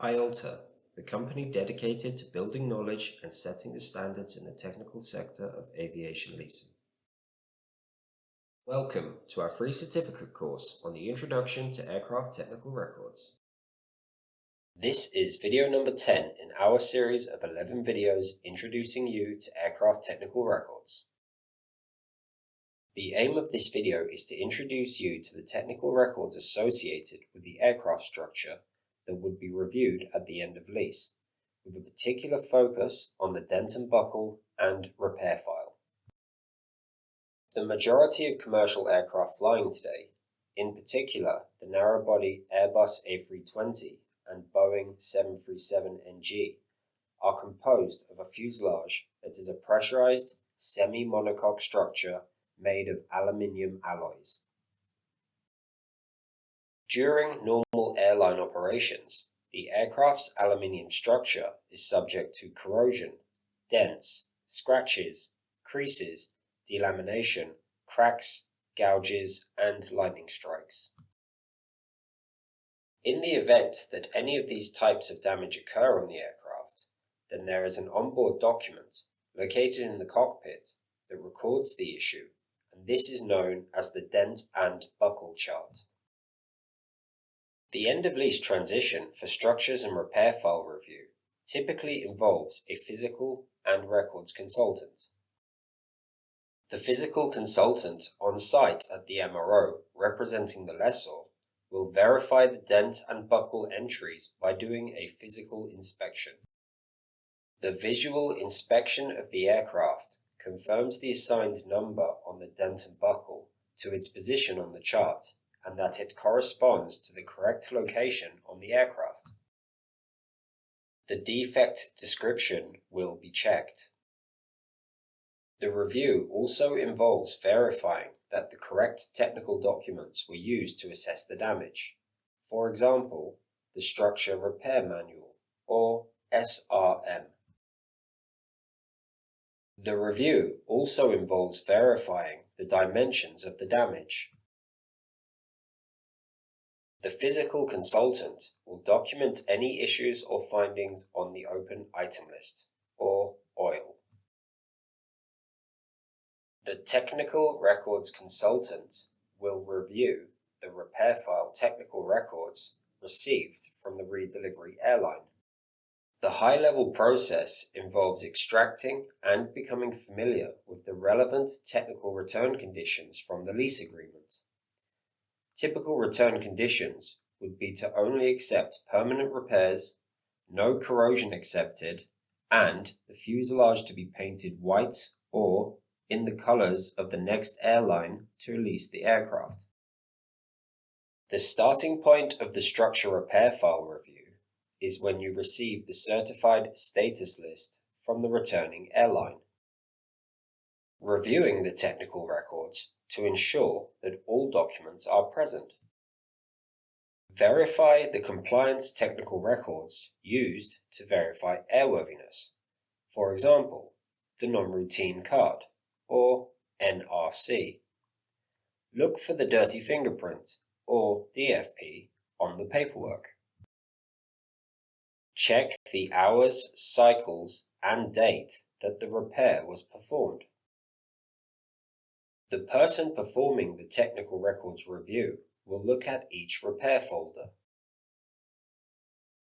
IALTA, the company dedicated to building knowledge and setting the standards in the technical sector of aviation leasing. Welcome to our free certificate course on the Introduction to Aircraft Technical Records. This is video number 10 in our series of 11 videos introducing you to aircraft technical records. The aim of this video is to introduce you to the technical records associated with the aircraft structure that would be reviewed at the end of lease, with a particular focus on the Dent Buckle and repair file. The majority of commercial aircraft flying today, in particular the narrow-body Airbus A320 and Boeing 737NG, are composed of a fuselage that is a pressurized semi-monocoque structure made of aluminium alloys. During normal airline operations, the aircraft's aluminium structure is subject to corrosion, dents, scratches, creases, delamination, cracks, gouges, and lightning strikes. In the event that any of these types of damage occur on the aircraft, then there is an onboard document located in the cockpit that records the issue, and this is known as the Dent and Buckle chart. The end-of-lease transition for structures and repair file review typically involves a physical and records consultant. The physical consultant on site at the MRO representing the lessor will verify the dent and buckle entries by doing a physical inspection. The visual inspection of the aircraft confirms the assigned number on the dent and buckle to its position on the chart and that it corresponds to the correct location on the aircraft. The defect description will be checked. The review also involves verifying that the correct technical documents were used to assess the damage. For example, the Structure Repair Manual, or SRM. The review also involves verifying the dimensions of the damage. The physical consultant will document any issues or findings on the open item list, or OIL. The technical records consultant will review the repair file technical records received from the redelivery airline. The high-level process involves extracting and becoming familiar with the relevant technical return conditions from the lease agreement. Typical return conditions would be to only accept permanent repairs, no corrosion accepted, and the fuselage to be painted white or in the colors of the next airline to lease the aircraft. The starting point of the structure repair file review is when you receive the certified status list from the returning airline. Reviewing the technical records to ensure that all documents are present. Verify the compliance technical records used to verify airworthiness. For example, the non-routine card, or NRC. Look for the dirty fingerprint, or DFP, on the paperwork. Check the hours, cycles, and date that the repair was performed. The person performing the technical records review will look at each repair folder.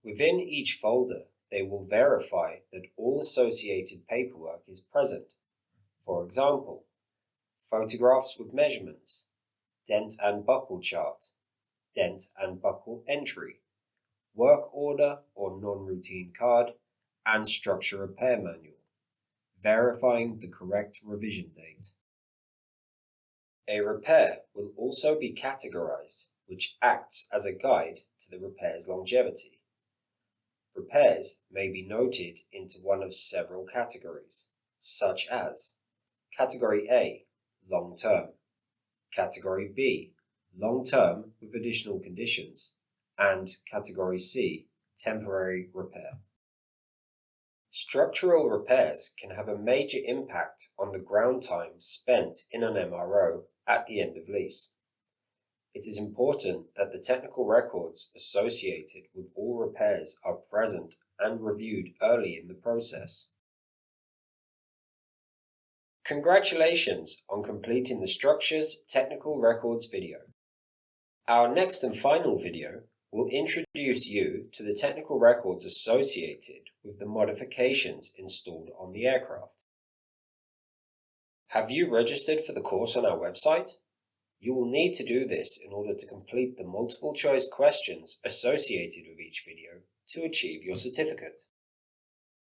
Within each folder, they will verify that all associated paperwork is present. For example, photographs with measurements, dent and buckle chart, dent and buckle entry, work order or non-routine card, and structure repair manual, verifying the correct revision date. A repair will also be categorized, which acts as a guide to the repair's longevity. Repairs may be noted into one of several categories, such as Category A, long-term, Category B, long-term with additional conditions, and Category C, temporary repair. Structural repairs can have a major impact on the ground time spent in an MRO at the end of lease. It is important that the technical records associated with all repairs repairs are present and reviewed early in the process. Congratulations on completing the Structures Technical Records video. Our next and final video will introduce you to the technical records associated with the modifications installed on the aircraft. Have you registered for the course on our website? You will need to do this in order to complete the multiple choice questions associated with each video to achieve your certificate.